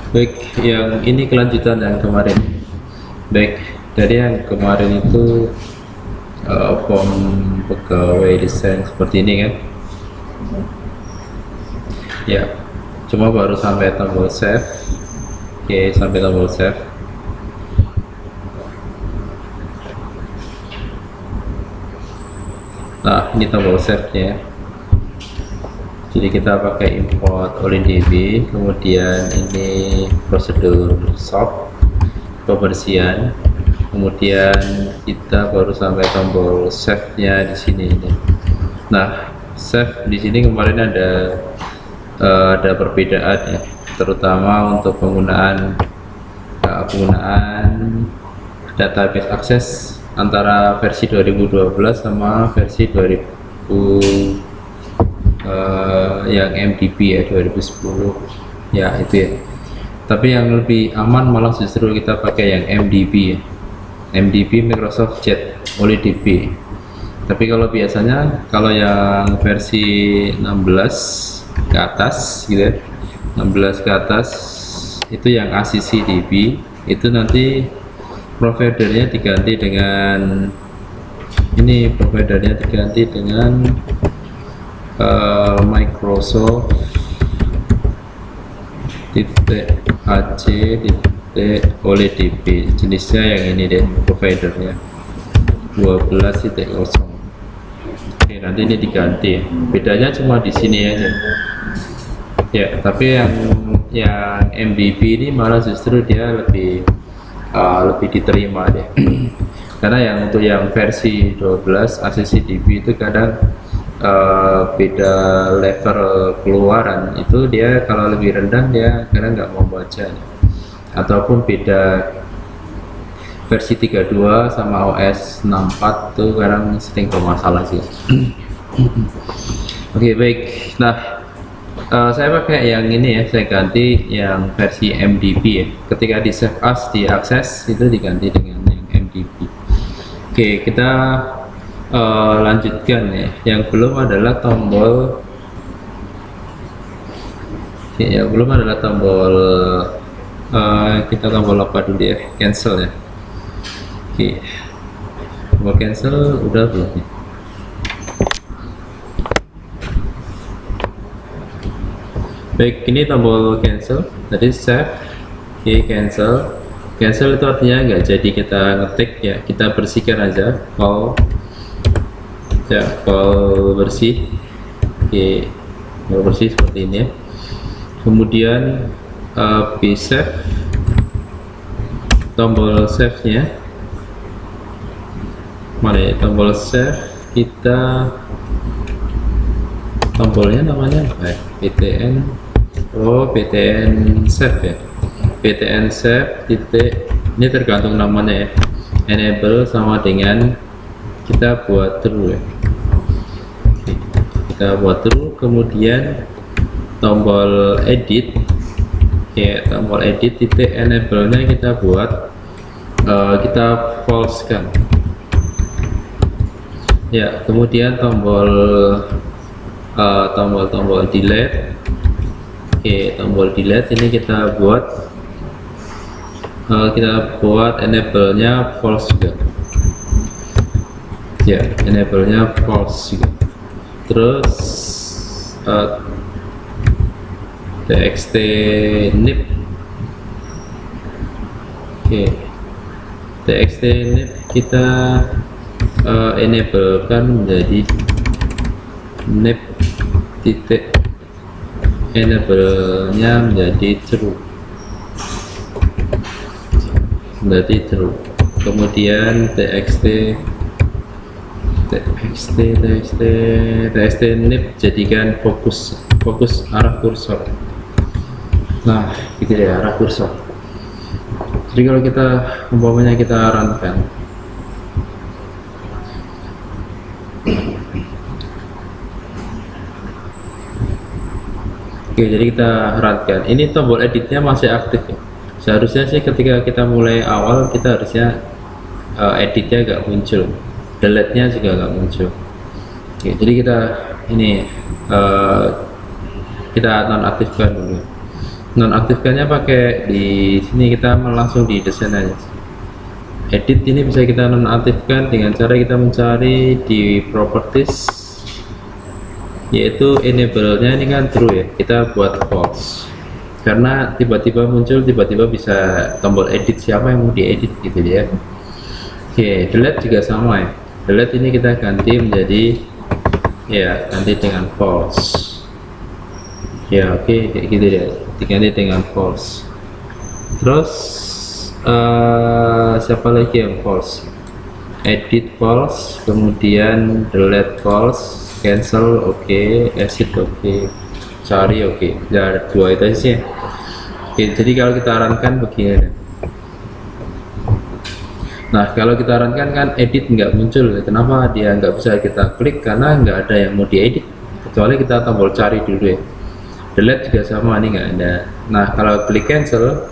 Baik, yang ini kelanjutan yang kemarin. Baik, dari yang kemarin itu form pegawai desain seperti ini kan. Ya, cuma baru sampai tombol save. Oke, sampai tombol save. Nah, ini tombol save nya. Jadi kita pakai import OLIDB, kemudian ini prosedur shop pembersihan, kemudian kita baru sampai tombol save nya di sini. Nah, save di sini kemarin ada perbedaan ya, terutama untuk penggunaan database akses antara versi 2012 sama versi 2000 yang MDB ya 2010 ya itu ya. Tapi yang lebih aman malah justru kita pakai yang MDB ya. MDB Microsoft Jet OLIDB. Tapi kalau biasanya kalau yang versi 16 ke atas gitu ya, 16 ke atas itu yang ACC DB itu nanti providernya diganti dengan Microsoft .ac .olidb, jenisnya yang ini deh providernya 12.0. Oke, nanti ini diganti, bedanya cuma di sini aja ya. Tapi yang MDB ini malah justru dia lebih diterima deh. Karena yang untuk yang versi 12 ACCDB itu kadang beda level keluaran, itu dia kalau lebih rendah dia kadang nggak mau baca, ataupun beda versi 32 sama OS 64 tuh kadang sering bermasalah sih. Oke, baik. Nah, saya pakai yang ini ya, saya ganti yang versi MDB ya. Ketika di save as diakses itu diganti dengan yang MDB. Oke, kita lanjutkan ya. Yang belum adalah tombol kita tombol apa dulu ya, cancel ya. Oke, tombol cancel udah belum ya? Baik, ini tombol cancel tadi save. Oke, cancel itu artinya nggak jadi kita ngetik ya, kita bersihkan aja file ya, file bersih. Oke, file bersih seperti ini ya. Kemudian save, tombol save nya mana ya, tombol save kita tombolnya namanya apa ya, PTN save ya, PTN save titik, ini tergantung namanya ya, enable sama dengan kita buat true ya. Oke, kita buat true, kemudian tombol edit ya, tombol edit titik enable nya kita buat kita false kan ya. Kemudian tombol delete. Oke, tombol delete ini kita buat enable nya false juga ya, enable nya false juga. Terus txt nip. Oke, txt nip kita enable kan menjadi nip titik enable nya menjadi true, kemudian txt nip jadikan fokus arah kursor. Nah, gitu ya, arah kursor. Jadi kalau kita umpamanya kita runkan, oke, jadi kita runkan, ini tombol editnya masih aktif ya. Seharusnya sih ketika kita mulai awal kita harusnya editnya nggak muncul, delete nya juga nggak muncul. Oke, jadi kita ini kita nonaktifkan dulu. Nonaktifkannya pakai di sini, kita langsung di desain aja. Edit ini bisa kita nonaktifkan dengan cara kita mencari di properties, yaitu enable-nya ini kan true ya, kita buat false karena tiba-tiba muncul, tiba-tiba bisa tombol edit, siapa yang mau diedit gitu ya. Oke, delete juga sama ya, delete ini kita ganti menjadi ya, ganti dengan false ya. Oke, kayak gitu ya, diganti dengan false. Terus siapa lagi yang false? Edit false, kemudian delete false, cancel oke, exit oke, cari oke. Ya, dua itu aja sih. Oke, jadi kalau kita arankan begini. Nah, kalau kita arankan kan edit nggak muncul. Kenapa dia nggak bisa kita klik? Karena nggak ada yang mau diedit, kecuali kita tombol cari dulu ya. Delete juga sama, ini nggak ada. Nah, kalau klik cancel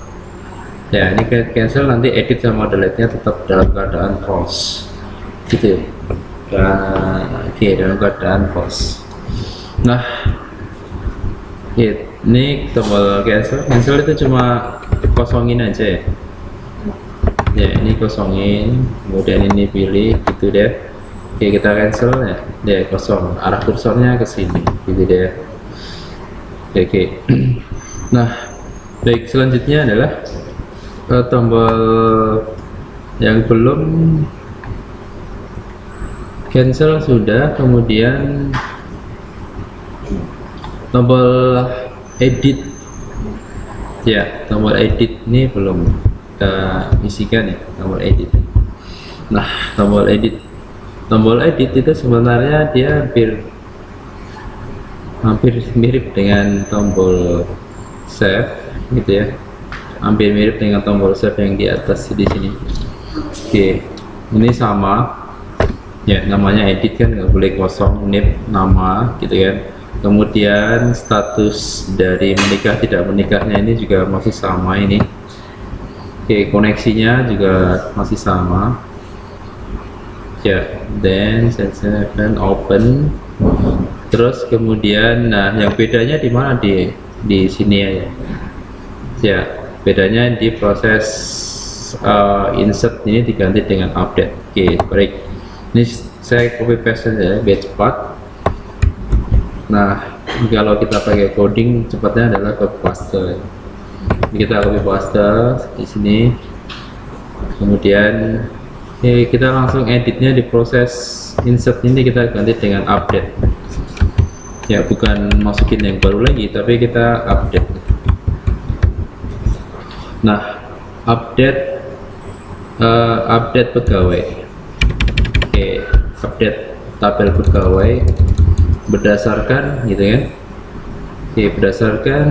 ya, ini cancel, nanti edit sama delete nya tetap dalam keadaan false gitu ya. Oke, dalam keadaan false. Nah, ini tombol cancel itu cuma kosongin aja ya. Ya, ini kosongin, kemudian ini pilih gitu deh. Oke, kita cancel ya, kosong, arah kursornya ke sini gitu deh. Oke. Nah, baik, selanjutnya adalah tombol yang belum cancel sudah, kemudian tombol edit ya, tombol edit ini belum kita isikan ya, tombol edit. Nah, tombol edit itu sebenarnya dia hampir mirip dengan tombol save gitu ya, hampir mirip dengan tombol save yang di atas di sini. Oke, ini sama ya, namanya edit kan nggak boleh kosong, nip nama gitu kan. Kemudian status dari menikah tidak menikahnya ini juga masih sama ini. Oke, koneksinya juga masih sama ya. Then open. Terus kemudian, nah yang bedanya di mana, di sini aja ya, bedanya di proses insert ini diganti dengan update. Oke, baik, ini saya copy paste saja biar cepat. Nah, kalau kita pakai coding cepatnya adalah copy paste. Kita copy paste di sini, kemudian kita langsung editnya di proses insert ini, kita ganti dengan update ya, bukan masukin yang baru lagi, tapi kita update. Nah, update pegawai. Oke, update tabel pegawai berdasarkan gitu kan. Oke, berdasarkan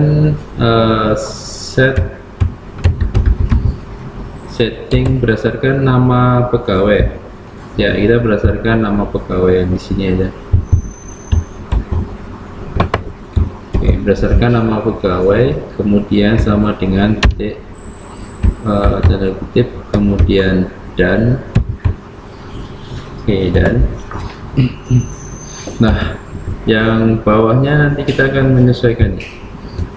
setting berdasarkan nama pegawai ya, kita berdasarkan nama pegawai yang di sini aja. Oke, berdasarkan nama pegawai, kemudian sama dengan titik tanda kutip, kemudian dan. Oke, dan nah, yang bawahnya nanti kita akan menyesuaikan.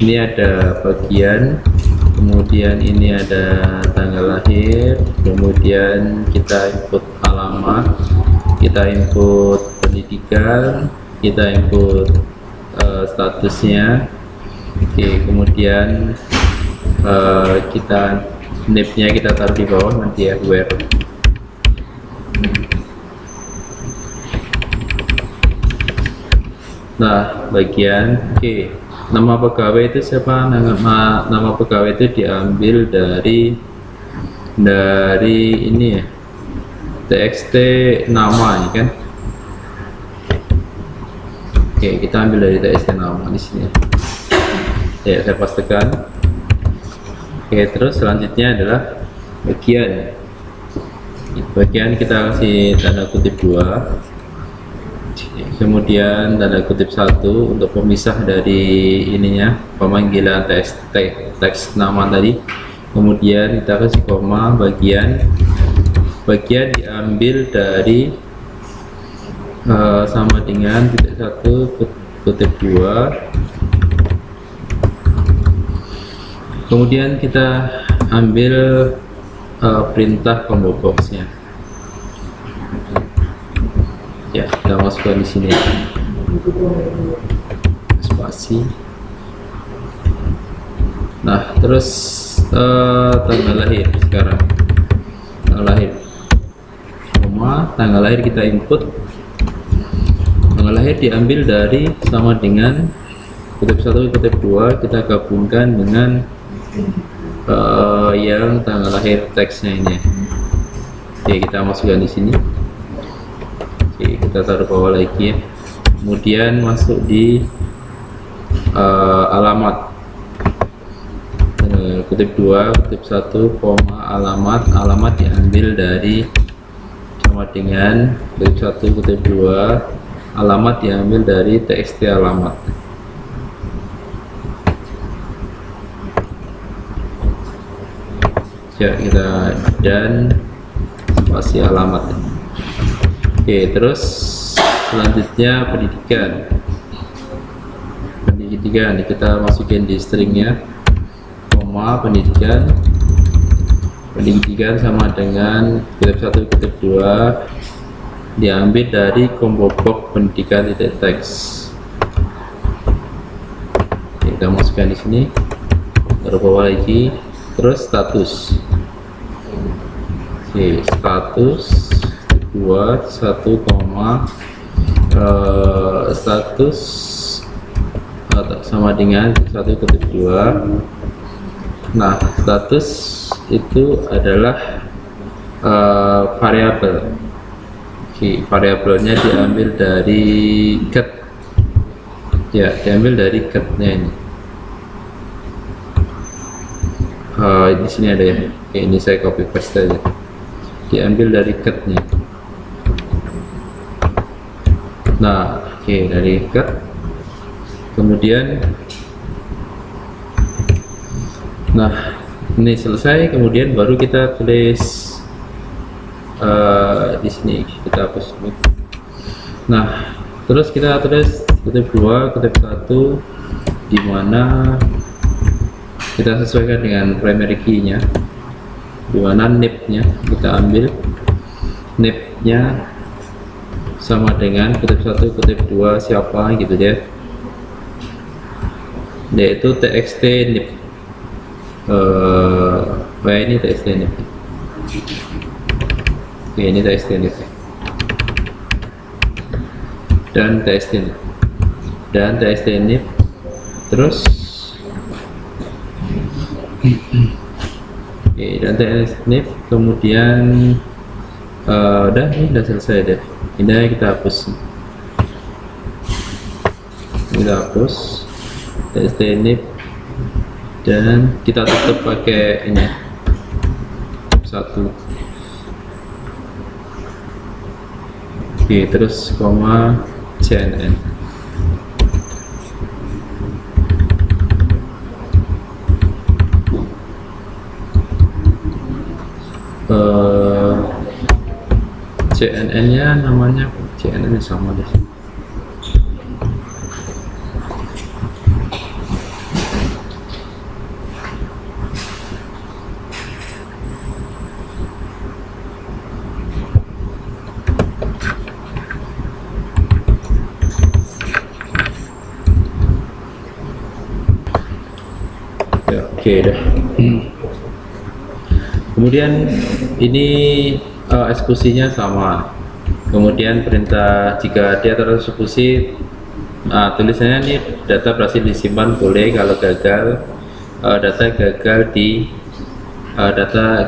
Ini ada bagian, kemudian ini ada tanggal lahir, kemudian kita input alamat, kita input pendidikan, kita input statusnya. Oke, kemudian kita name-nya kita taruh di bawah nanti ya, where. Nah, bagian nama pegawai itu siapa? Nama pegawai itu diambil dari ini ya, txt nama ini kan. Oke, kita ambil dari txt nama di sini ya, saya pastikan. Oke, terus selanjutnya adalah bagian kita kasih tanda kutip 2, kemudian tanda kutip 1 untuk pemisah dari ininya, pemanggilan teks nama tadi. Kemudian kita kasih koma, bagian diambil dari sama dengan titik 1 kutip 2 Kemudian kita ambil perintah combo boxnya. Ya, kita masukkan di sini. Spasi. Nah, terus tanggal lahir sekarang. Tanggal lahir. Tanggal lahir kita input. Tanggal lahir diambil dari sama dengan kutip 1 kutip 2, kita gabungkan dengan yang tanggal lahir teksnya ini. Oke, kita masukkan di sini. Oke, kita taruh bawah lagi ya. Kemudian masuk di alamat kutip 2 kutip 1 koma alamat diambil dari sama dengan kutip 1 kutip 2, alamat diambil dari txt alamat. Ya, kita dan spasi alamat. Oke, terus selanjutnya pendidikan kita masukin di stringnya, koma pendidikan sama dengan kutip 1 kutip 2 diambil dari combo box pendidikan titik teks. Kita masukkan di sini, taruh bawah lagi, terus status. Oke, status 2 1 koma status sama dengan 1 kutip 2. Nah, status itu adalah variabel. Oke, variabelnya diambil dari get. Ya, diambil dari getnya ini. Di sini ada ya. Oke, ini saya copy paste aja. Diambil dari getnya. Nah, oke, dari get. Kemudian, nah ini selesai. Kemudian baru kita tulis di sini. Kita hapus ini. Nah, terus kita tulis kutip 2 kutip 1 di mana kita sesuaikan dengan primary key-nya, di mana nib-nya kita ambil, nib-nya sama dengan kutip 1 kutip 2 siapa gitu ya, yaitu txt nib. Ini txt nib. Oke, ini txt nib dan txt nib dan txt nib. Terus oke, dan txt nib. Kemudian udah selesai deh. Ini kita hapus txt nib dan kita tutup pakai ini 1. Oke, terus koma cnn. cnn nya namanya cnn sama deh. Ya, oke dah. Kemudian ini eksekusinya sama. Kemudian perintah jika dia tereksekusi, tulisannya ini data berhasil disimpan boleh, kalau gagal data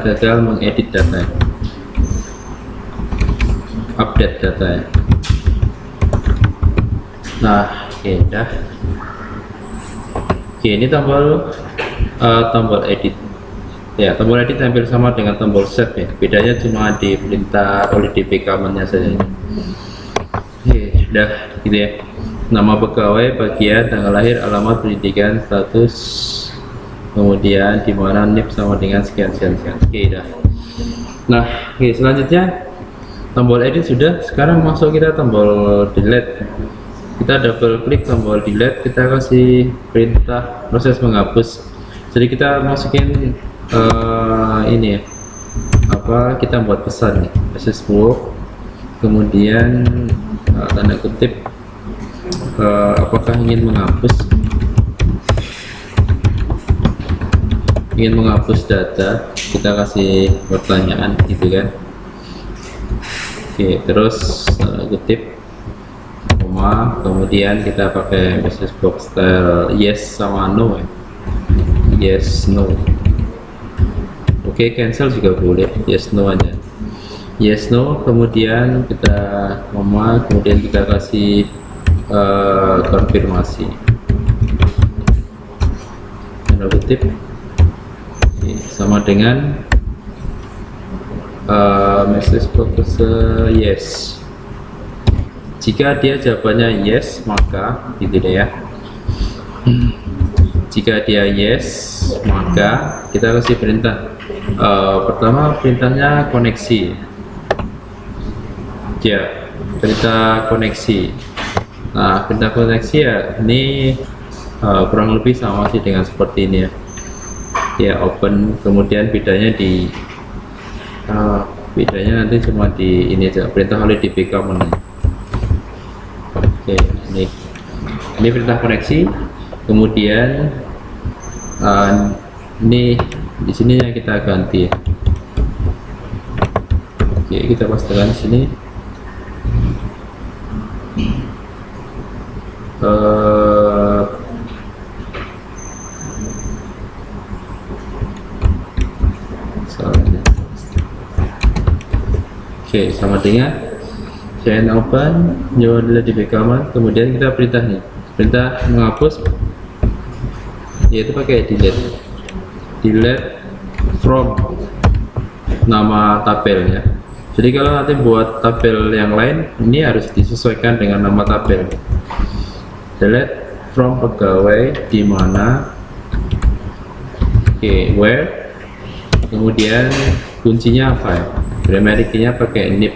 gagal mengedit data, update data ya. Nah, oke dah. Oke, ini tombol edit. Ya, tombol edit hampir sama dengan tombol save ya. Bedanya cuma di perintah oleh dp command-nya saja. Oke, udah gitu ya. Nama pegawai, bagian, tanggal lahir, alamat, pendidikan, status, kemudian di mana nib sama dengan sekian. Oke, udah. Nah, oke, selanjutnya tombol edit sudah. Sekarang masuk kita tombol delete. Kita double klik tombol delete, kita kasih perintah proses menghapus. Jadi kita masukin ini ya, apa, kita buat pesan nih, message book, kemudian tanda kutip apakah ingin menghapus data, kita kasih pertanyaan gitu kan. Oke, terus tanda kutip koma, kemudian kita pakai message box style yes sama no ya. Yes no. Oke, cancel juga boleh, yes no aja. Yes no, kemudian kita koma, kemudian kita kasih konfirmasi tanda kutip. Oke, sama dengan message box yes. Jika dia jawabannya yes, maka gitu deh ya. Jika dia yes, maka kita kasih perintah. Pertama perintahnya koneksi. Ya, perintah koneksi. Nah, perintah koneksi ya ini kurang lebih sama sih dengan seperti ini ya. Ya, open, kemudian bedanya nanti cuma di ini aja, perintah holiday become. Oke, ini perintah koneksi. Kemudian ini di sininya kita ganti. Oke, kita pastikan di sini. Oke, sama dengan sign open, nyawa di become. Kemudian kita perintah nih, perintah menghapus, yaitu pakai delete from nama tabelnya. Jadi kalau nanti buat tabel yang lain, ini harus disesuaikan dengan nama tabel. Delete from pegawai di mana, oke, where, kemudian kuncinya apa ya, primary key-nya pakai nip,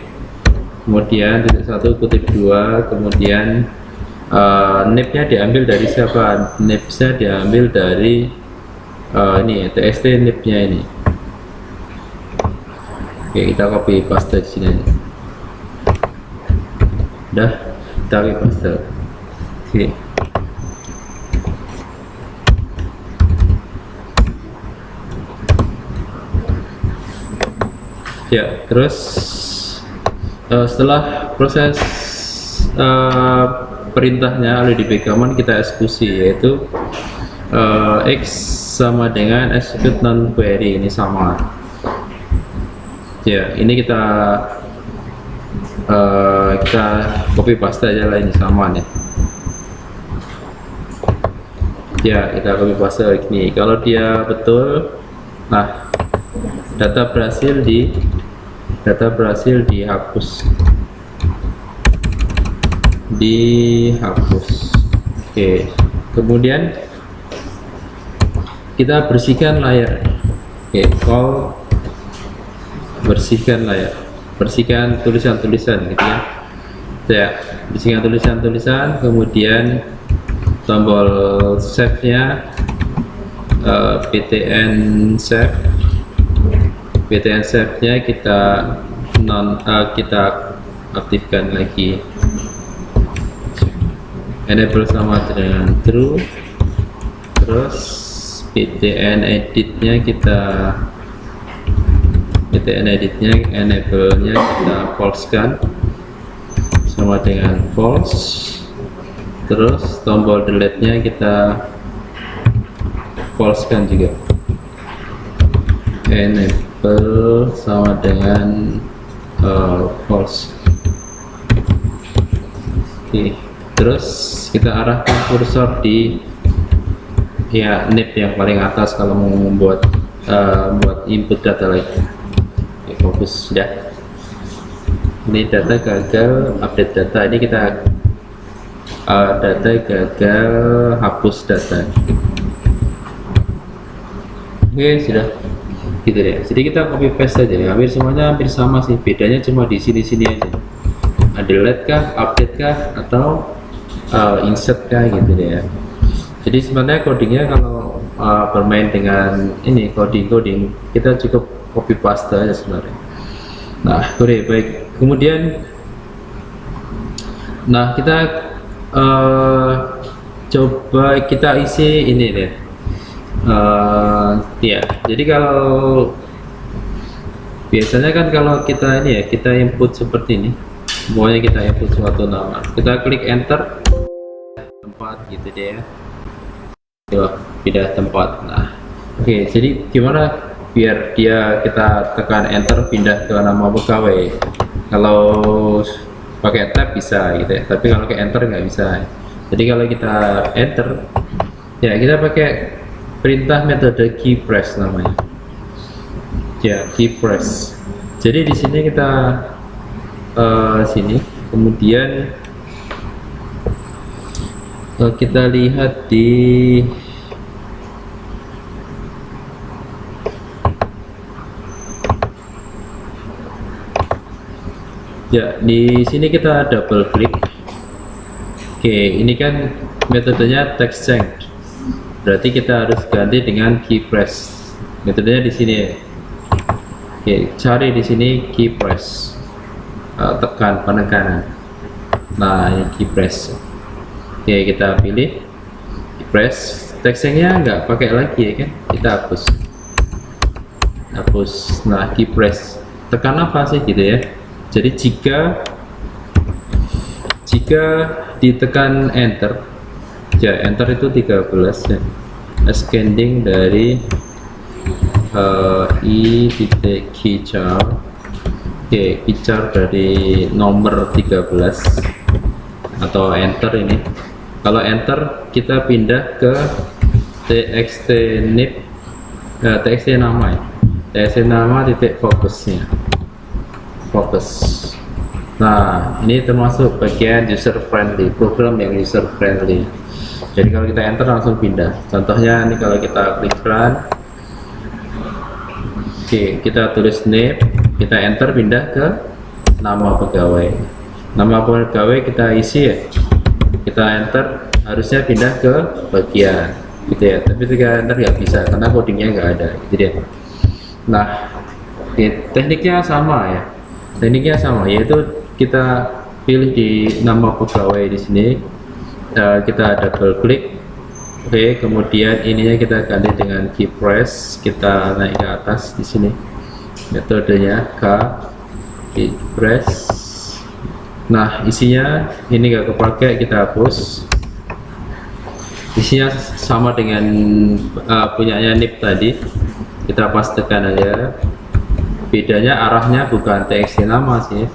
kemudian titik 1 kutip 2, kemudian nip-nya diambil dari siapa? Nip-nya diambil dari ini txt nip-nya ini. Oke, kita copy paste di sini. Udah, kita copy paste. Oke. Ya, terus setelah proses perintahnya oleh di background, kita eksekusi, yaitu x sama dengan execute non query, ini sama ya. Ini kita copy paste aja lah, ini sama nih ya. Kita copy paste ini, kalau dia betul, nah data berhasil dihapus. Oke, kemudian kita bersihkan layar. Oke, call bersihkan layar, bersihkan tulisan-tulisan gitu ya. Ya, bersihkan tulisan-tulisan, kemudian tombol save-nya ptn save-nya kita aktifkan lagi, enable sama dengan true. Terus ptn editnya enable-nya kita false kan, sama dengan false. Terus tombol delete-nya kita false kan juga, enable sama dengan false. Oke, terus kita arahkan kursor di ya nip yang paling atas kalau mau membuat buat input data lagi. Oke, fokus sudah. Ini data gagal update data, ini kita data gagal hapus data. Oke, sudah gitu deh. Jadi kita copy paste aja ya, hampir semuanya hampir sama sih, bedanya cuma di sini aja, delete kah, update kah, atau insert kah gitu deh ya. Jadi sebenarnya codingnya kalau bermain dengan ini coding, kita cukup copy paste aja sebenarnya. Nah, oke, baik. Kemudian, nah kita coba kita isi ini deh. Ya, jadi kalau biasanya kan kalau kita ini ya, kita input seperti ini, pokoknya kita input suatu nama, kita klik enter tempat gitu deh ya. Yuk, pindah tempat. Nah, oke, jadi gimana biar kita tekan enter pindah ke nama pegawai? Kalau pakai tab bisa gitu ya, tapi kalau ke enter nggak bisa. Jadi kalau kita enter, ya kita pakai perintah metode key press namanya. Ya, key press. Jadi di sini kita sini, kemudian kita lihat di sini kita double klik. Oke, ini kan metodenya text change, berarti kita harus ganti dengan key press. Metodenya di sini ya. Oke, cari di sini key press, tekan penekanan. Nah, ini key press. Oke, kita pilih key press. Textnya nggak pakai lagi ya kan, kita hapus. Nah, key press tekan apa sih gitu ya. Jadi jika ditekan enter, ya enter itu 13 ya, ascending dari i titik keychar. Oke, keychar dari nomor 13 atau enter ini. Kalau enter kita pindah ke txt nip, txt nama ya, txt nama titik fokus. Nah, ini termasuk bagian user friendly, program yang user friendly. Jadi kalau kita enter langsung pindah. Contohnya ini kalau kita klik run, oke, kita tulis name, kita enter pindah ke nama pegawai. Nama pegawai kita isi ya, kita enter harusnya pindah ke bagian gitu ya, tapi ketika enter nggak bisa karena codingnya nggak ada gitu ya. Nah, tekniknya sama ya, yaitu kita pilih di nama pegawai di sini, kita double klik. Oke, kemudian ininya kita ganti dengan key press, kita naik ke atas di sini, metodenya key press. Nah, isinya ini nggak kepake, kita hapus. Isinya sama dengan punyanya nip tadi, kita pastekan aja. Bedanya arahnya bukan txt nama sih,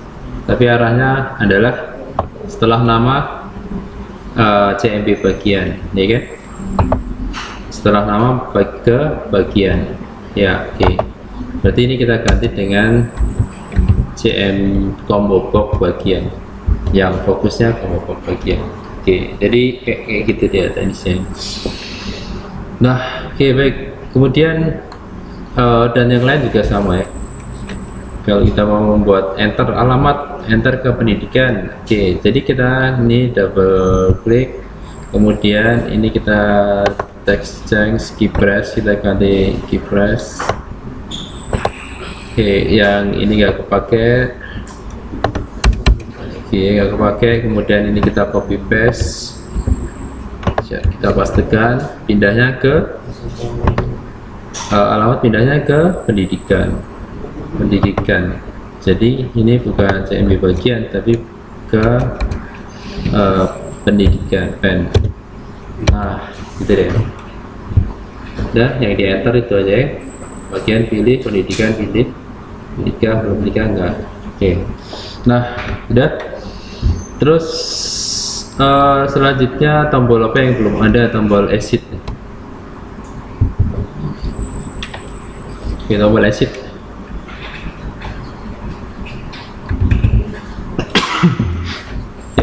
tapi arahnya adalah setelah nama cmp bagian, ya kan? Setelah nama ke bagian, ya oke. Berarti ini kita ganti dengan cm combo box bagian, yang fokusnya combo box bagian. Oke, jadi kayak gitu dia teknisnya. Nah, oke, baik. Kemudian dan yang lain juga sama ya. Kalau kita mau membuat enter alamat, enter ke pendidikan. Oke, jadi kita ini double klik, kemudian ini kita text change key press, kita ganti key press. Oke, yang ini nggak kepake. Oke, nggak kepake. Kemudian ini kita copy paste, kita pastekan, pindahnya ke alamat, pindahnya ke pendidikan. Jadi ini bukan cmp bagian tapi ke pendidikan pen. Nah, gitu deh. Udah, yang di enter itu aja ya. Bagian pilih pendidikan, pilih menikah, belum menikah enggak. Oke. Nah, udah. Terus selanjutnya tombol apa yang belum ada? Tombol exit. Oke, tombol exit.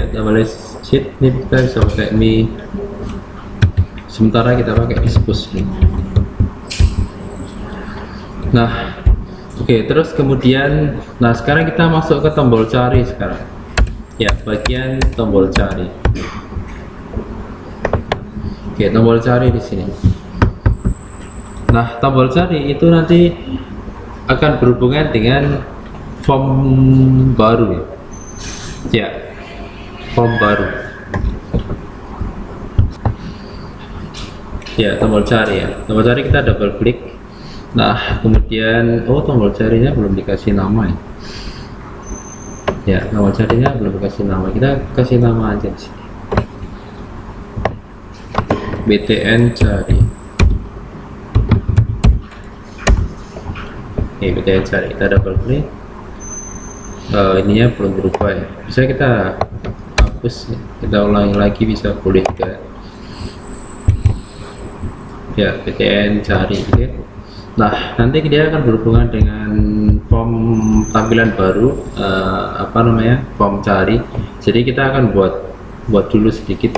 Tombol exit ini kita bisa pakai Mi. Sementara kita pakai Dispose. Nah, oke, terus kemudian, nah sekarang kita masuk ke tombol cari sekarang. Ya, bagian tombol cari. Oke, tombol cari di sini. Nah, tombol cari itu nanti akan berhubungan dengan form baru ya. Ya, form baru. Ya, tombol cari ya. Tombol cari kita double klik. Nah, kemudian tombol carinya belum dikasih nama ya. Ya, tombol carinya belum dikasih nama. Kita kasih nama aja di sini. BTN cari. Oke, BTN cari. Kita double klik. Ininya belum berubah ya. Bisa kita hapus, kita ulangi lagi, bisa boleh juga. Ya, BTN cari gitu ya. Nah, nanti dia akan berhubungan dengan form tampilan baru, form cari. Jadi kita akan buat dulu sedikit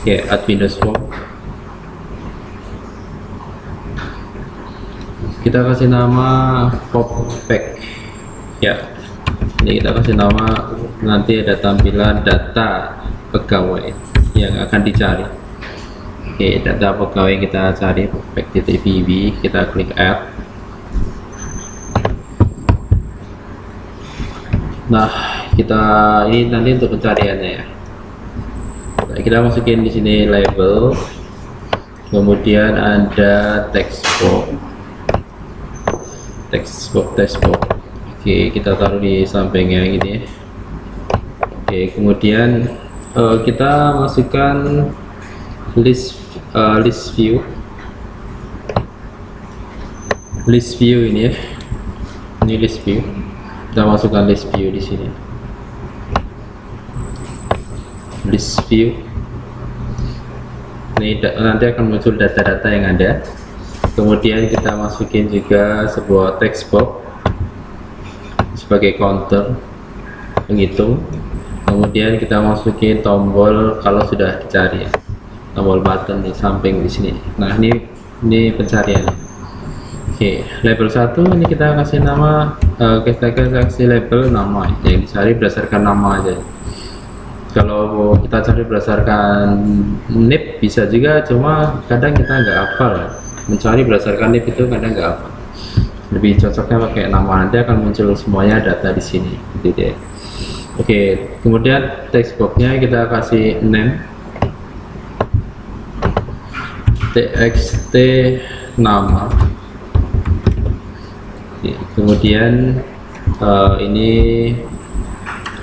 kayak add Windows form. Kita kasih nama poppack ya. Ini kita kasih nama, nanti ada tampilan data pegawai yang akan dicari. Oke, data pegawai kita cari poppack.vb, kita klik add. Nah, ini nanti untuk pencariannya ya. Nah, kita masukin di sini label, kemudian ada text box. Oke, kita taruh di sampingnya gini ya. Oke, kemudian kita masukkan list view ini ya. Ini list view. Kita masukkan list view di sini. List view. Ini nanti akan muncul data-data yang ada. Kemudian kita masukin juga sebuah text box sebagai counter penghitung. Kemudian kita masukin tombol kalau sudah dicari ya. Tombol button di samping di sini. Nah, ini pencarian. Oke, label 1 ini kita kasih nama, kita kasih label nama yang dicari berdasarkan nama aja. Kalau kita cari berdasarkan NIP bisa juga, cuma kadang kita nggak hafal ya. Mencari berdasarkan NIP itu kadang nggak hafal. Lebih cocoknya pakai nama, nanti akan muncul semuanya data di sini gitu ya. Oke, kemudian text boxnya kita kasih name txt nama. Oke, kemudian ini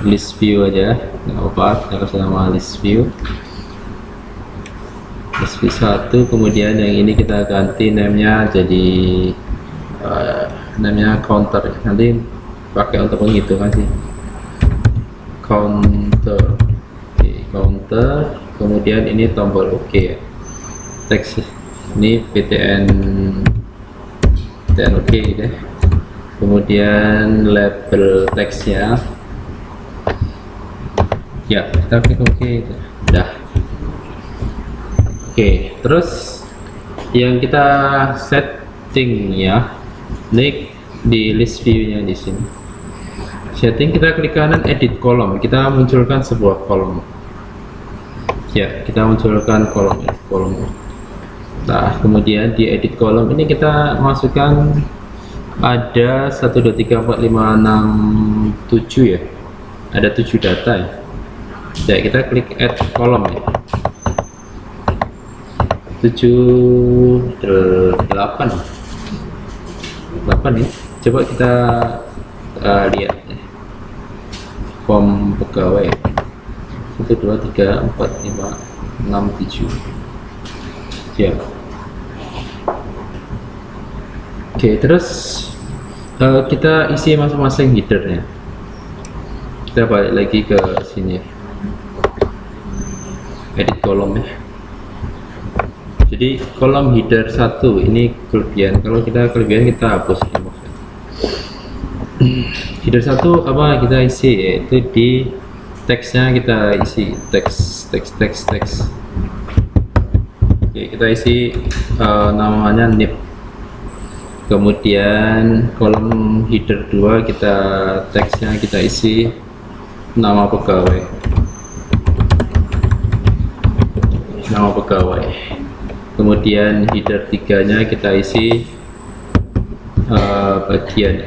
list view aja, nggak apa-apa, kita kasih nama list view 1. Kemudian yang ini kita ganti namenya jadi namanya counter, nanti pakai untuk penghitungan sih, counter. Oke, counter. Kemudian ini tombol OK ya. Teks ini PTN OK gitu ya. Kemudian label teksnya ya, kita klik OK gitu. Udah. Oke, terus yang kita setting ya, ini di list view nya di sini. Setting, kita klik kanan edit kolom, kita munculkan sebuah kolom. Ya, kita munculkan kolom. Nah, kemudian di edit kolom ini kita masukkan ada 1 2 3 4 5 6 7 ya. Ada 7 data ya. Ya, kita klik add kolom ya. 7 8 ya. Coba kita lihat ya. Form pegawai 1 2 3 4 5 6 7 ya. Oke, terus kita isi masing-masing headernya. Kita balik lagi ke sini, edit kolom ya. Jadi kolom header 1 ini kelebihan, kalau kelebihan kita hapus. Header 1 apa kita isi, yaitu di teksnya kita isi teks. Oke, kita isi namanya NIP. Kemudian kolom header 2 teksnya kita isi nama pegawai. kemudian header 3 nya kita isi bagian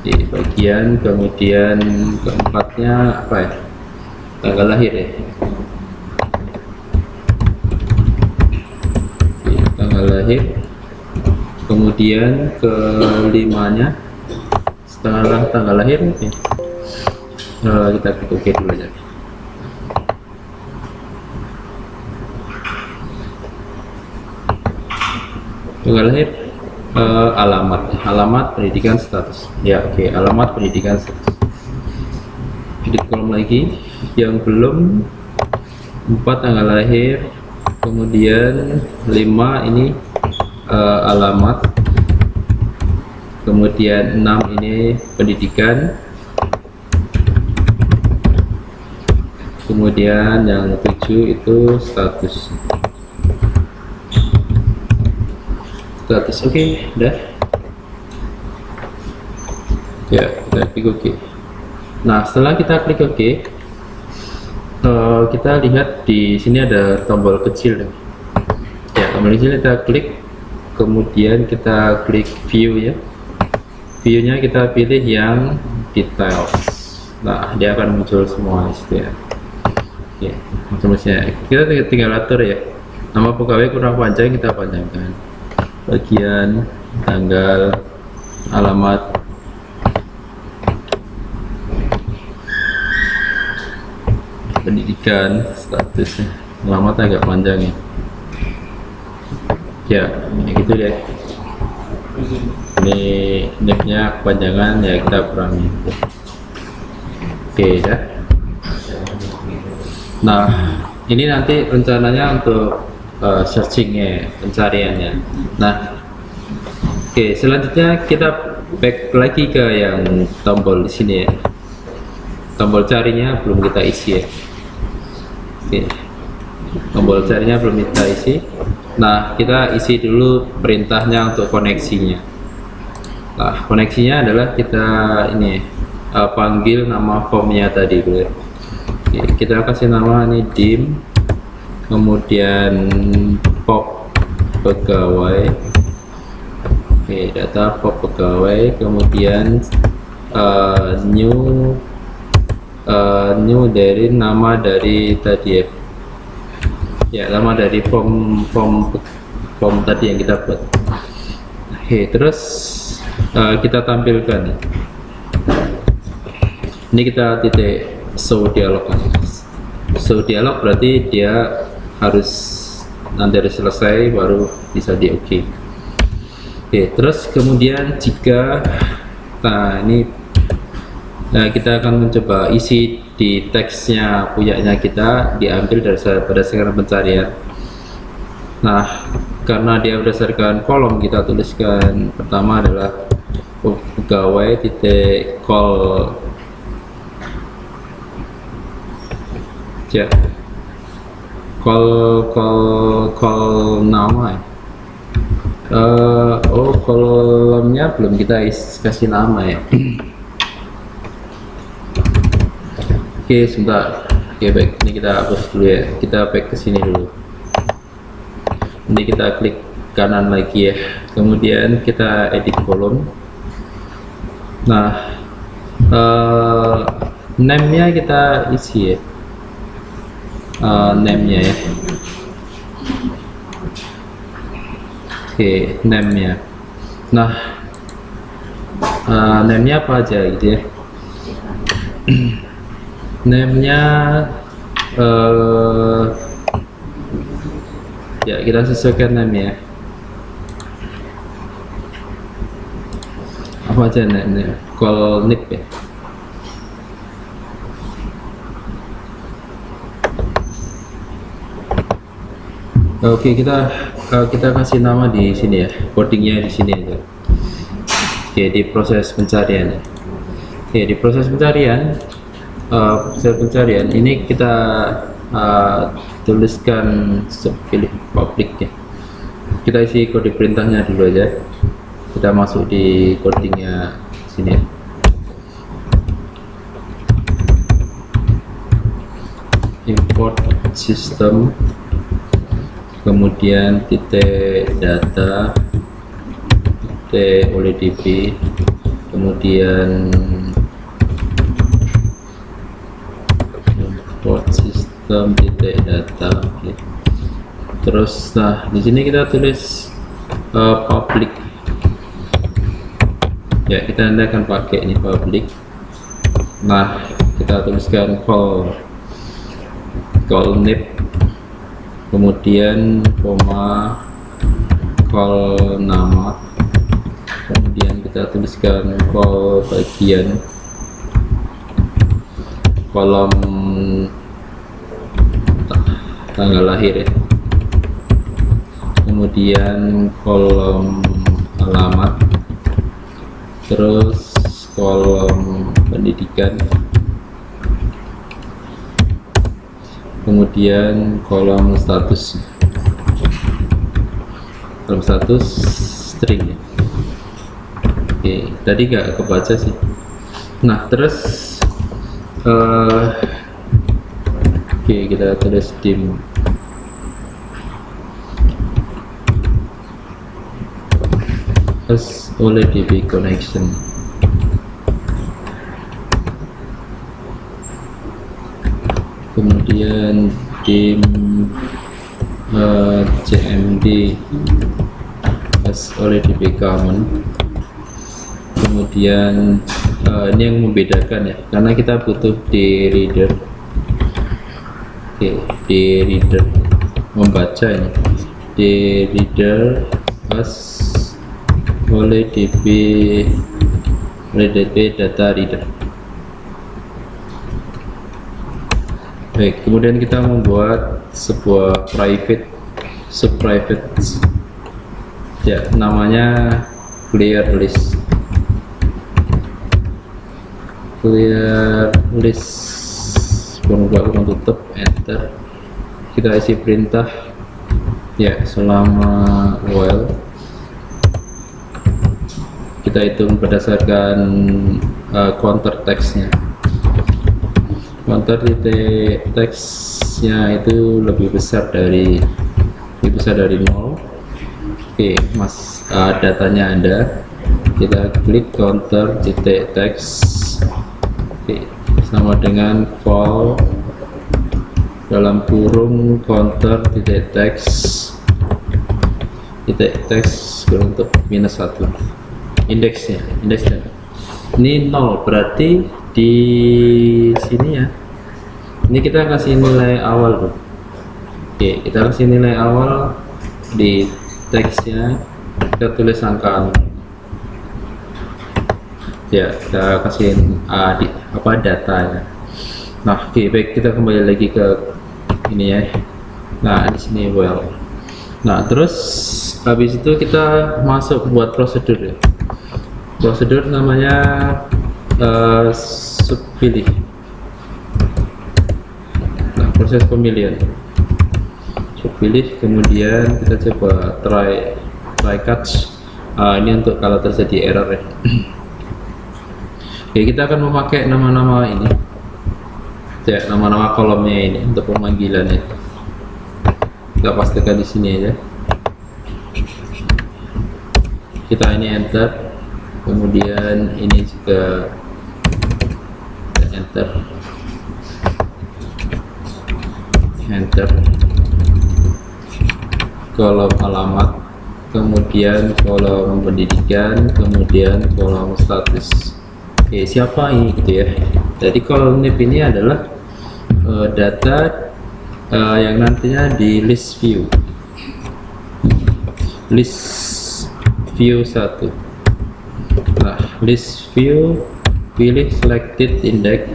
di bagian, kemudian keempatnya apa ya, tanggal lahir ya. Oke, tanggal lahir, kemudian kelimanya setengah tanggal lahir. Oke. Kita klik OK dulu aja. Tanggal lahir, alamat pendidikan status ya. Oke, alamat pendidikan status. Edit kolom lagi yang belum, 4 tanggal lahir, kemudian 5 ini alamat, kemudian 6 ini pendidikan, kemudian yang 7 itu status. Oke, udah ya, kita klik OK. Nah, setelah kita klik OK, kita lihat di sini ada tombol kecil ya, tombol kecil kita klik, kemudian kita klik view ya. View-nya kita pilih yang details. Nah, dia akan muncul semua di situ ya. Oke, macam-macamnya kita tinggal atur ya. Nama pegawai kurang panjang, kita panjangkan. Bagian, tanggal, alamat, pendidikan, statusnya. Alamat agak panjang ya. Ya, gitu deh. Ini name-nya kepanjangan ya, kita kurangi. Oke ya. Nah, ini nanti rencananya untuk searchingnya, pencariannya. Nah, oke, selanjutnya kita back lagi ke yang tombol di sini ya. Tombol carinya belum kita isi ya. Oke, tombol carinya belum kita isi. Nah, kita isi dulu perintahnya untuk koneksinya. Nah, koneksinya adalah kita ini panggil nama formnya tadi dulu ya. Oke, kita kasih nama ini dim, kemudian pop pegawai. Oke, data pop pegawai, kemudian new dari nama dari tadi ya. Ya, nama dari form tadi yang kita buat. Oke, terus kita tampilkan. Ini kita titik show dialog. Show dialog berarti dia harus nanti selesai baru bisa di OK. Oke, terus kemudian jika kita akan mencoba isi di teksnya punyanya kita, diambil berdasarkan pencarian. Nah, karena dia berdasarkan kolom, kita tuliskan pertama adalah pegawai titik call ya, call nama ya. Kolomnya belum kita kasih nama ya. Oke, sebentar. Oke, baik, ini kita hapus dulu ya. Kita back ke sini dulu. Ini kita klik kanan lagi ya, kemudian kita edit kolom. Nah, name-nya kita isi ya, name-nya ya. Oke, name-nya. Nah, name-nya apa aja gitu ya. Name-nya ya, kita sesuaikan name ya. Apa aja name-nya? Call nick ya. Oke, kita kasih nama di sini ya, codingnya di sini aja. Oke, di proses pencarian ya. Oke, di proses pencarian ini kita tuliskan pilih public ya. Kita isi kode perintahnya dulu aja. Kita masuk di codingnya sini ya. Import system kemudian titik data, titik OLEDP, kemudian import sistem titik data. Oke. Terus nah di sini kita tulis public ya, kita nanti akan pakai ini public. Nah kita tuliskan call nip, kemudian koma call nama, kemudian kita tuliskan call bagian, kolom tanggal lahir ya, kemudian kolom alamat, terus kolom pendidikan, kemudian kolom status string ya. Oke, tadi nggak kebaca sih. Nah terus oke, kita tulis dim as OLEDP connection. Kemudian dim CMD as OLEDP common. Kemudian ini yang membedakan ya, karena kita butuh di reader. Oke, di reader membaca ini, di reader as OLEDP data reader. Baik, kemudian kita membuat sebuah subprivate ya, namanya clear list. Kurung tutup, enter. Kita isi perintah ya, selama while kita hitung berdasarkan counter teksnya. Counter titik teksnya itu lebih besar dari 0. Oke, datanya ada, kita klik counter titik teks. Oke, sama dengan val dalam kurung counter titik teks untuk -1. Indeksnya ini 0, berarti di sini ya, ini kita kasih nilai awal tuh. Oke, kita kasih nilai awal di teksnya, kita tulis angka 0 ya, kita kasih datanya. Nah oke, baik, kita kembali lagi ke ini ya. Nah di sini well. Nah terus habis itu kita masuk buat prosedur ya. Prosedur namanya subpilih. Nah, proses pemilihan subpilih, kemudian kita coba try catch. Ini untuk kalau terjadi error ya. Oke, kita akan memakai nama-nama ini ya, nama-nama kolomnya ini untuk pemanggilannya. Kita pastikan di sini aja. Kita ini enter, kemudian ini juga enter, kolom alamat, kemudian kolom pendidikan, kemudian kolom status. Oke, siapa ini gitu ya. Jadi kolom nip ini adalah data yang nantinya di list view 1. Nah, list view, pilih selected index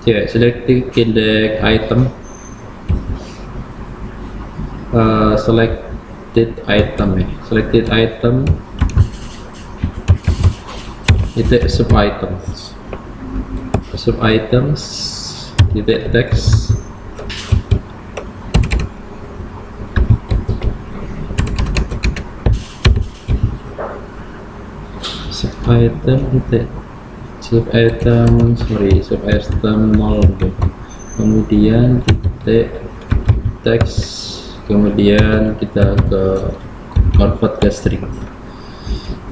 ya, selected index item, selected item titik sub items titik teks, sub item 0, kemudian titik teks kemudian kita ke convert ke string.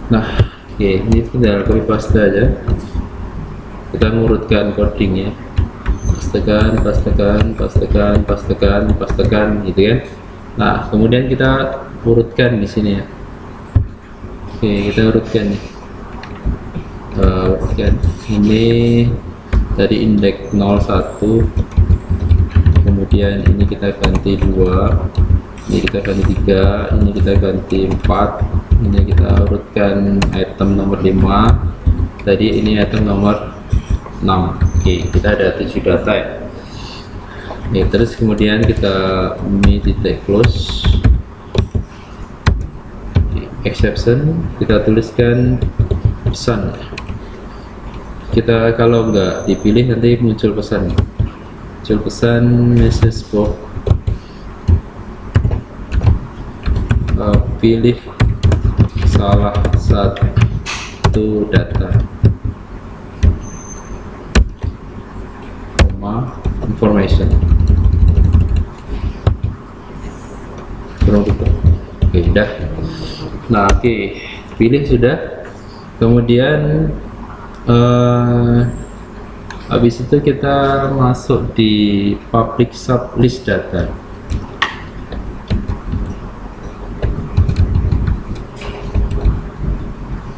Nah, oke, ini tinggal copy paste aja, kita ngurutkan codingnya, pastekan gitu kan. Nah, kemudian kita urutkan di sini ya. Oke, kita urutkan nih, urutkan ini dari indeks 01, kemudian ini kita ganti 2, ini kita ganti 3, ini kita ganti 4, ini kita urutkan item nomor 5, tadi ini item nomor 6. Oke, kita ada 7 data ya. Oke, terus kemudian kita me.close exception, kita tuliskan pesan. Kita kalau nggak dipilih nanti muncul pesan, message box, pilih salah satu data, information. Oke, udah. Nah, oke, pilih sudah. Kemudian habis itu kita masuk di public sub list data.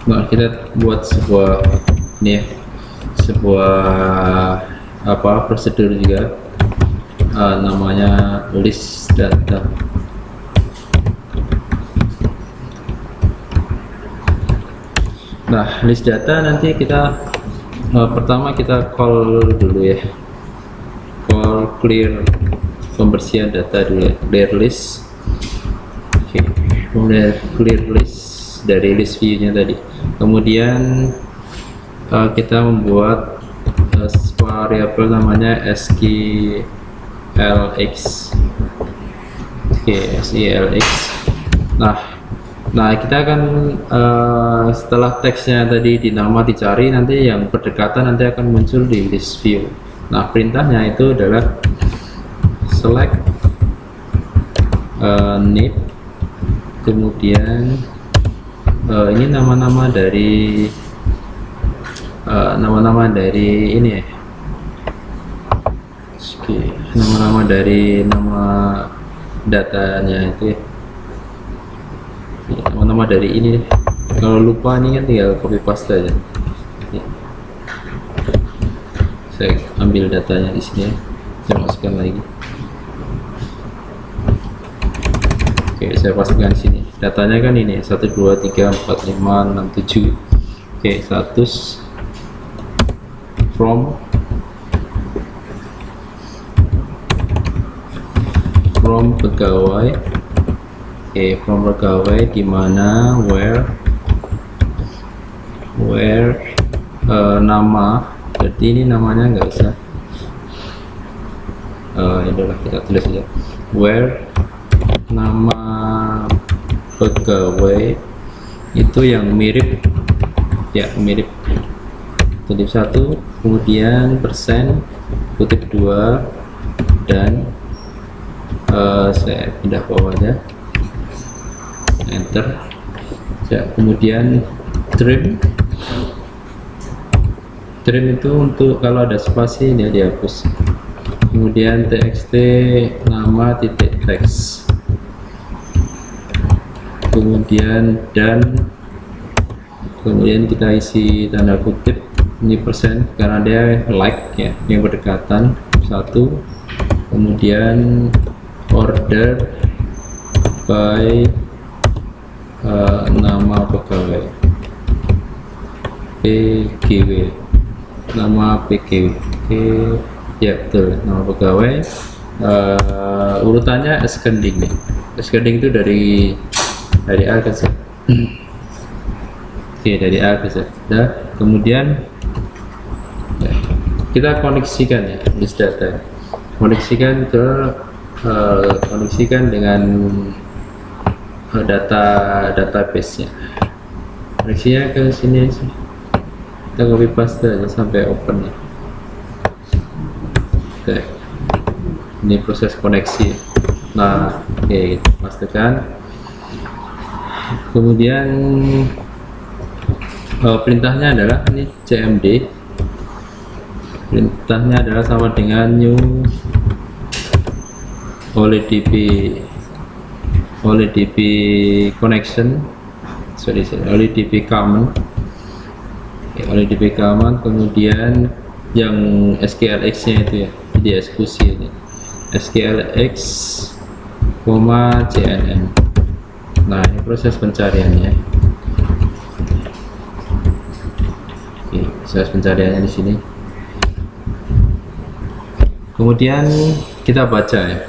Nah, kita buat sebuah ini ya, sebuah prosedur juga, namanya list data. Nah, list data nanti kita pertama kita call dulu ya, call clear, pembersihan data dulu ya, clear list. Oke, kemudian clear list dari list view nya tadi. Kemudian kita membuat variabel namanya sklx. Oke, sklx. Nah, kita akan setelah teksnya tadi di nama dicari, nanti yang berdekatan nanti akan muncul di list view. Nah, perintahnya itu adalah select need, kemudian ini nama-nama dari ini ya. Oke, nama-nama dari nama datanya itu ya. Nama-nama dari ini. Kalau lupa ini kan tinggal copy paste aja. Saya ambil datanya di sini ya. Saya masukkan lagi. Oke, saya pastikan sini. Datanya kan ini 1 2 3 4 5 6 7. Oke, status from pegawai. Oke, from pegawai di mana where nama. Jadi ini namanya nggak usah. Ya udahlah, kita tulis aja. Where nama pegawai itu yang mirip ya, mirip kutip 1, kemudian persen kutip 2, dan saya pindah bawah aja, enter ya. Kemudian trim itu untuk kalau ada spasi dia dihapus. Kemudian txt nama titik teks, kemudian dan kemudian kita isi tanda kutip ini persen karena dia like ya, yang berdekatan 1, kemudian order by nama pegawai PGW, nama PGW. Oke, ya betul, nama pegawai. Urutannya ascending nih. Ascending itu dari A ke Z. Oke, dari A ke Z. Nah, kemudian ya, kita koneksikan ya list data. Koneksikan dengan database-nya. Koneksinya ke sini sih. Kita copy paste aja sampai open ya. Oke. Ini proses koneksi. Nah, oke, pastikan. Kemudian perintahnya adalah ini cmd, perintahnya adalah sama dengan new OLEDP connection, OLEDP command, OLEDP command. Kemudian yang SKLX nya itu ya, dieksekusi ini SKLX, JNN. Nah, ini proses pencariannya. Oke, proses pencariannya di sini. Kemudian kita baca ya,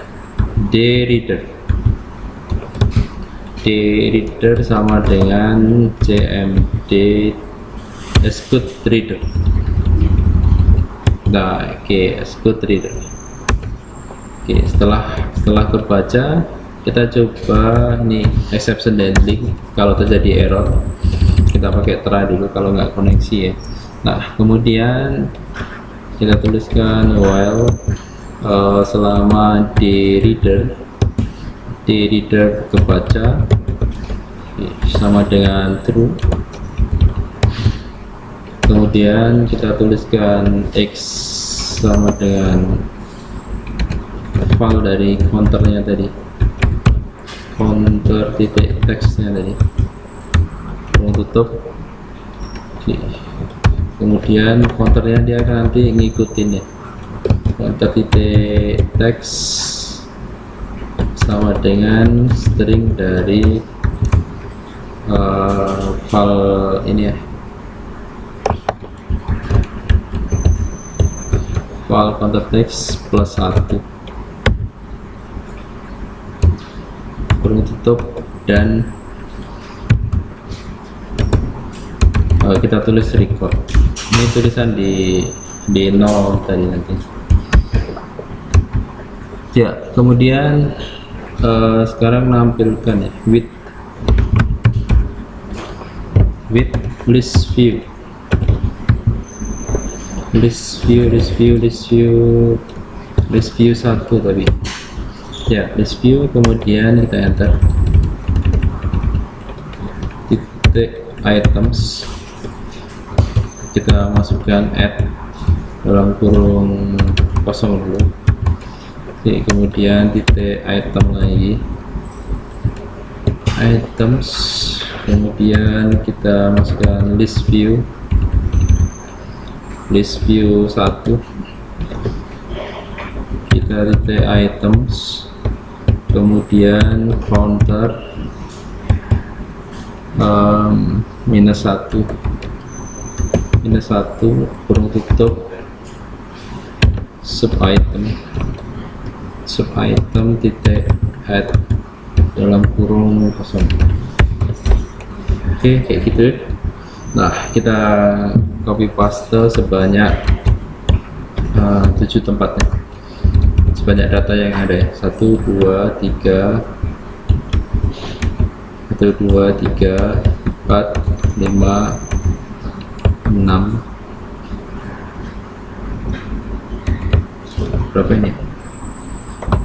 dreader sama dengan cmd execute reader. Nah, oke, execute reader. Oke, setelah kebaca, kita coba nih exception handling. Kalau terjadi error, kita pakai try dulu kalau nggak koneksi ya. Nah, kemudian kita tuliskan while selama dreader kebaca sama dengan true. Kemudian kita tuliskan x sama dengan file dari counternya tadi, counter titik teksnya tadi, tutup. Kemudian counternya dia akan nanti ngikutin ya, counter titik teks sama dengan string dari file ini ya, file counter text plus 1, kurung tutup, dan kita tulis record. Ini tulisan di 0 tadi nanti ya. Kemudian sekarang nampilkan ya with list view satu tadi ya, list view. Kemudian kita enter titik items, kita masukkan add dalam kurung kosong dulu. Oke, kemudian titik item lagi, items, kemudian kita masukkan list view 1, kita titik items, kemudian counter minus 1 kurung tutup, subitem titik add dalam kurung kosong. Oke, kayak gitu. Nah, kita copy paste sebanyak 7 tempatnya, sebanyak data yang ada ya, 1 2 3 4 5 6, berapa ini,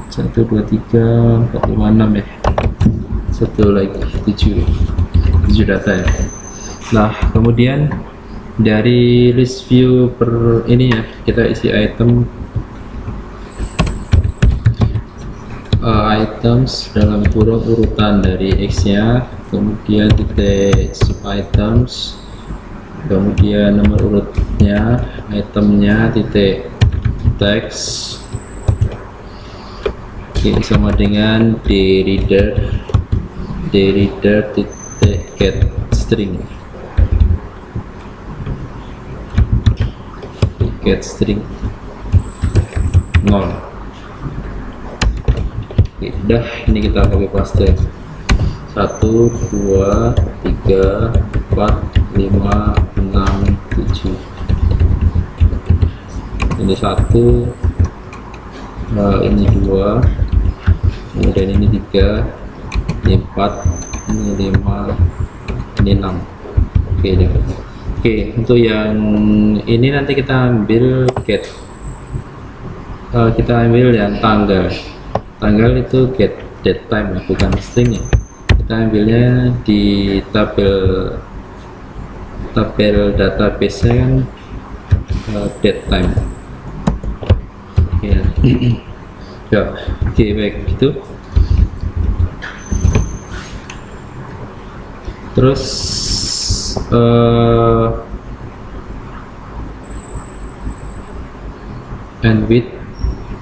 1 2 3 4 5 6 ya, satu lagi 7 data ya. Nah, kemudian dari list view per ini ya, kita isi item items dalam kurung urutan dari X nya, kemudian titik sub items, kemudian nomor urutnya, itemnya, titik teks. Oke, sama dengan dreader titik get string, get string 0. Oke, udah, ini kita copy paste 1 2 3 4 5 6 7, ini 1, ini 2, kemudian ini 3, ini 4, ini 5, ini 6. Oke, oke, untuk yang ini nanti kita ambil get, kita ambil yang tanggal tanggal itu get date time ya, bukan string ya. Kita ambilnya di tabel database nya kan date time. Ya. Ya, oke, baik gitu. Terus and with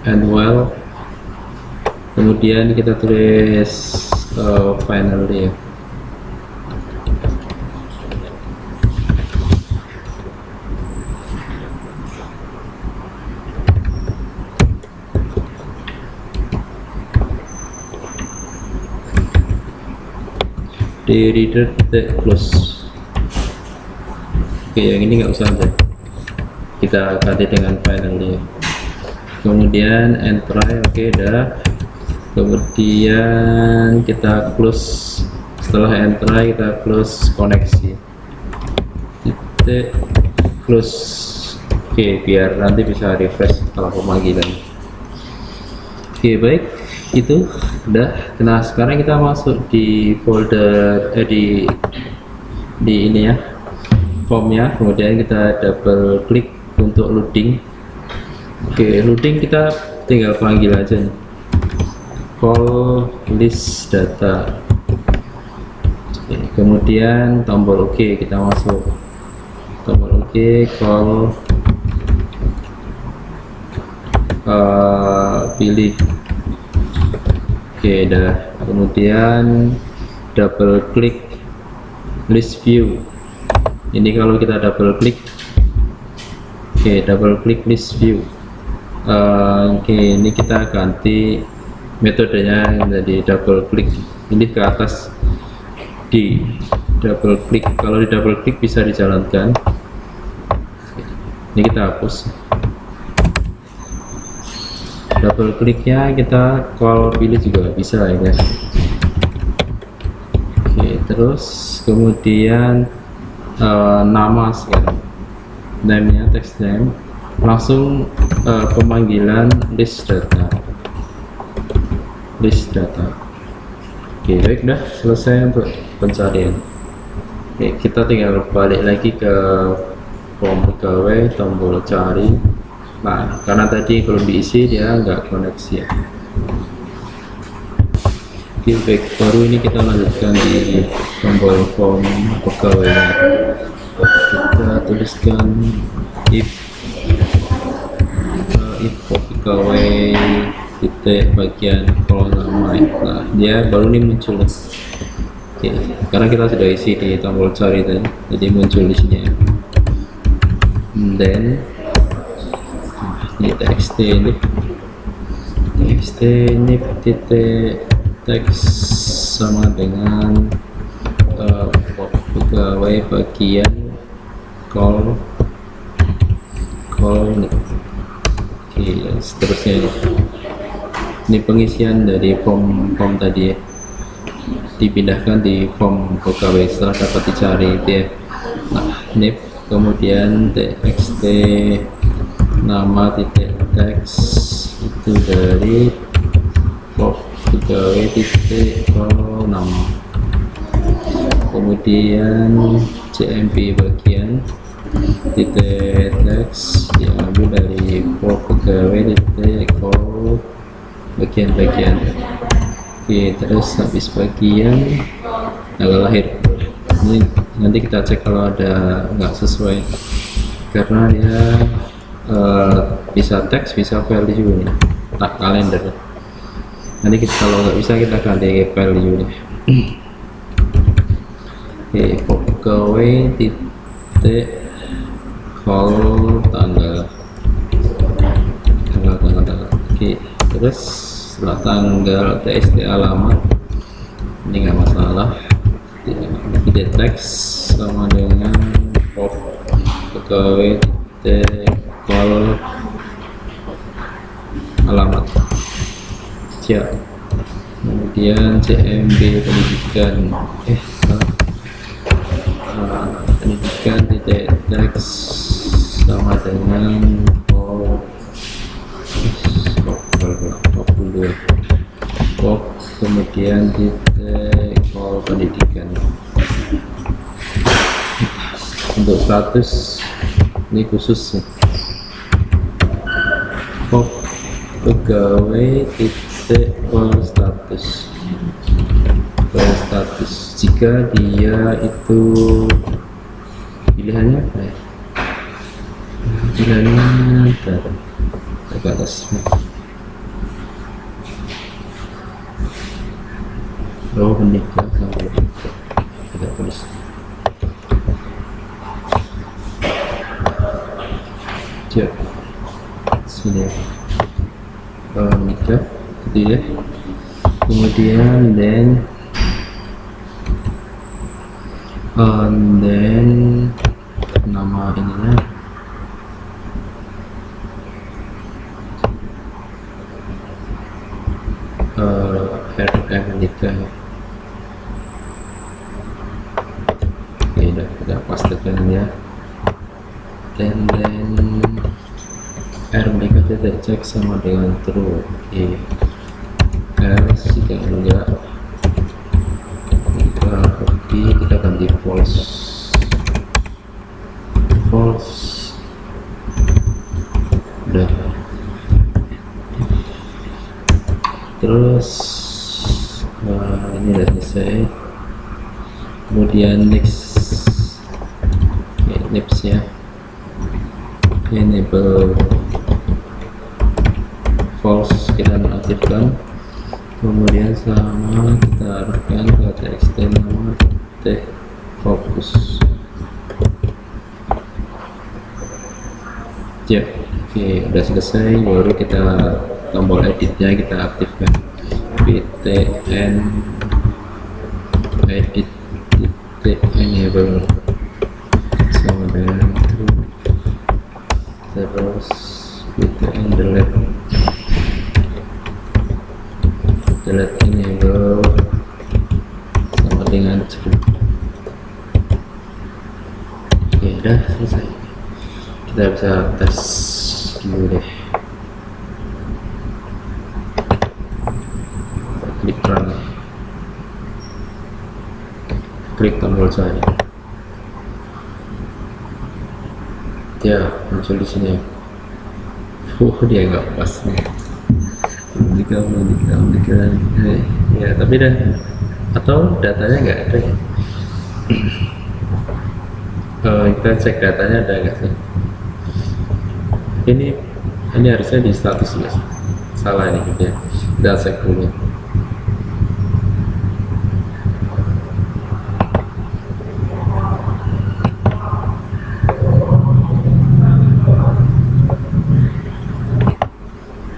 and while, kemudian kita tulis finally ya. Di reader close. Oke, yang ini nggak usah deh, kita ganti dengan finally. Kemudian and try, oke, dah. Kemudian kita close. Setelah and try kita close koneksi. Titik close. Oke, biar nanti bisa refresh setelah pemanggilan. Oke, baik, itu udah. Nah, sekarang kita masuk di folder di ini ya, formnya. Kemudian kita double klik untuk loading. Oke, loading kita tinggal panggil aja nih, call list data. Oke, kemudian tombol OK, kita masuk tombol OK, call pilih. Oke, dah. Kemudian double klik list view. Ini kalau kita double klik, oke, double klik list view. Oke, ini kita ganti metodenya jadi double klik. Ini ke atas di double klik. Kalau di double klik bisa dijalankan. Ini kita hapus. Double kliknya kita call pilih juga bisa ya guys. Oke, terus kemudian nama sekarang, name-nya text name, langsung pemanggilan list data. Oke, baik, dah selesai untuk pencarian. Oke, kita tinggal balik lagi ke form pegawai, tombol cari. Nah, karena tadi belum diisi, dia nggak koneksi ya. Oke, baik, baru ini kita lanjutkan di tombol form pegawai. Kita tuliskan if pegawai titik bagian kolom nama. Nah, dia baru ini muncul. Oke, karena kita sudah isi di tombol cari tadi, jadi muncul di sini ya. Dan ini txt ini titik teks sama dengan pegawai bagian call nih. Oke, dan seterusnya ini pengisian dari form tadi ya, dipindahkan di form pegawai setelah dapat dicari itu ya. Nah, ini kemudian txt nama titik teks itu dari form pegawai titik call nama. Kemudian cmp bagian titik teks diambil dari form pegawai titik call bagian. Oke, terus habis bagian tanggal lahir. Ini nanti kita cek kalau ada nggak sesuai, karena dia bisa teks, bisa value nih, tak kalender. Nanti kita, kalau nggak bisa, kita ganti value nih. Oke, pegawai titik call tanggal. Oke, terus setelah tanggal txt alamat, ini nggak masalah. Titik teks sama dengan pegawai titik call alamat. Siap. Kemudian cmb pendidikan pendidikan titik teks sama dengan 22. kemudian titik call pendidikan. Untuk status ini khusus ya. Pegawai titik call status. Jika dia itu pilihannya apa ya? Pilihannya ke atas. Oh, menikah sampai tidak tulis. Ya, sini menikah, gitu ya. Kemudian then nama ininya RM menikah. Oke, udah kita pastikan ya. Dan R menikah tidak cek sama dengan true. Oke, else jika enggak kita ganti false. Udah. Terus ini udah selesai. Kemudian next ya, enable false kita nonaktifkan. Kemudian sama kita arahkan ke txt nama fokus ya. Oke, udah selesai. Baru kita tombol editnya kita aktifkan, btn edit enable sama dengan true. Terus btn delete enable sama dengan true. Oke, udah selesai. Kita bisa tes dulu deh. Klik run, klik tombol saya ya, muncul di sini. Dia nggak pas nih. Ya, tapi dah, atau datanya nggak ada ya. Kita cek datanya ada nggak sih. Ini harusnya di status ya, salah ini gitu ya. Kita cek dulu.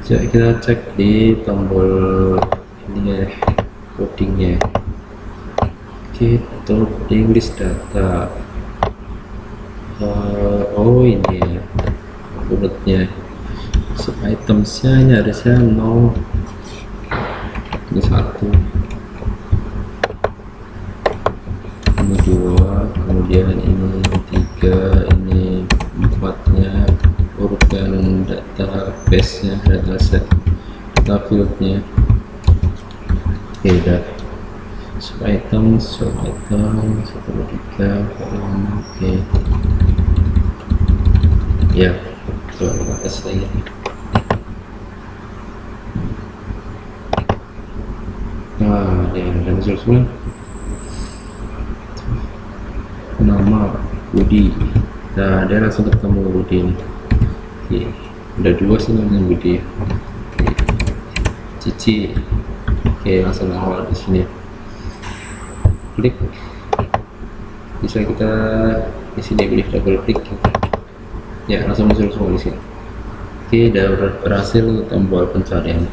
Jadi kita cek di tombol ini ya, codingnya. Kita English data. Oh ini ya urutnya. So, itemsnya ini harusnya 0, ini 1, ini 2, kemudian ini 3, ini 4-nya. Urutan database nya, dataset, data fieldnya. Oke, udah. Item 1, 2, 3, oke ya. Coba kita tes lagi. Nah, ya udah muncul semua. Nama Budi. Nah, dia langsung ketemu Budi ini. Oke, udah 2 sih namanya Budi. Cici. Oke, langsung awal di sini. Klik. Bisa kita di sini pilih double klik. Ya, langsung muncul semua di sini. Oke, udah berhasil tombol pencarian.